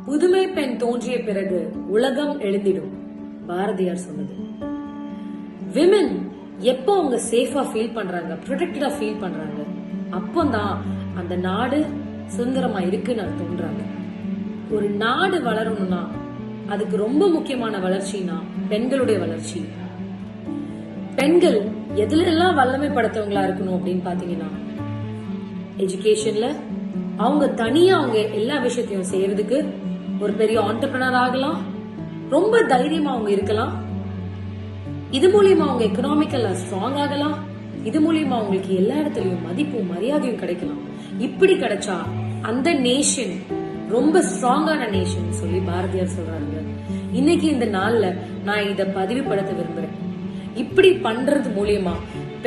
புதுமை பெண் தோன்றிய பிறகு உலகம் எழுந்திடும், பாரதியார் சொன்னது. விமன் எப்போ அவங்க சேஃபா ஃபீல் பண்றாங்க, ப்ரொடெக்டடா ஃபீல் பண்றாங்க, அப்போதான் அந்த நாடு சுதந்திரமா இருக்குன்னு தோன்றாங்க. ஒரு நாடு வளரணும்னா அதுக்கு ரொம்ப முக்கியமான வளர்ச்சினா பெண்களுடைய வளர்ச்சி. பெண்கள் எதுல எல்லாம் வல்லமைப்படுத்தவங்களா இருக்கணும் அப்படின்னு பாத்தீங்கன்னா, எஜுகேஷன்ல அவங்க தனியா அவங்க எல்லா விஷயத்தையும் செய்யறதுக்கு ஒரு பெரிய ஆண்டர்பிரனர் ஆகலாம், ரொம்ப தைரியமா அவங்க இருக்கலாம். இது மூலியமா அவங்க எக்கனாமிக்கலா ஸ்ட்ராங் ஆகலாம். இது மூலியமா அவங்களுக்கு எல்லா இடத்துலயும் மதிப்பும் மரியாதையும் கிடைக்கலாம். இப்படி கிடைச்சா அந்த நேஷன் ரொம்ப ஸ்ட்ராங்கான நேஷன் சொல்லி பாரதியார் சொல்றாங்க. இன்னைக்கு இந்த நாள்ல நான் இத பதிவுபடுத்த விரும்புறேன். இப்படி பண்றது மூலியமா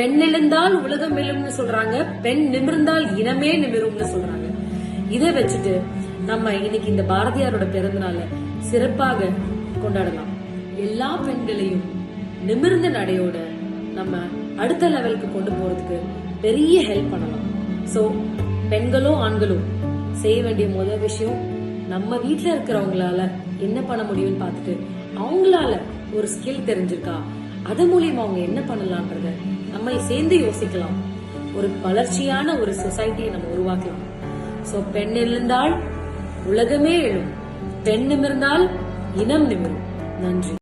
பெண் எழுந்தால் உலகம் எழும்னு சொல்றாங்க, பெண் நிமிர்ந்தால் இனமே நிமிரும்னு சொல்றாங்க. இதை வச்சுட்டு நம்ம இன்னைக்கு இந்த பாரதியாரோட பிறந்த நாளை சிறப்பாக கொண்டாடலாம். எல்லா பெண்களையும் நிமிர்ந்த நடையோட நம்ம அடுத்த லெவலுக்கு கொண்டு போறதுக்கு பெரிய ஹெல்ப் பண்ணலாம். சோ பெண்களோ ஆண்களோ செய்ய வேண்டிய முதல் விஷயம், நம்ம வீட்டுல இருக்கிறவங்களால என்ன பண்ண முடியும்னு பார்த்துட்டு அவங்களால ஒரு ஸ்கில் தெரிஞ்சிருக்கா, அது மூலியமா அவங்க என்ன பண்ணலாம்ன்றத நம்ம சேர்ந்து யோசிக்கலாம். ஒரு வளர்ச்சியான ஒரு சொசைட்டியை நம்ம உருவாக்கலாம். சோ பெண் எழுந்தால் உலகமே எழும், பெண் நிமிர்ந்தால் இனம் நிமிரும். நன்றி.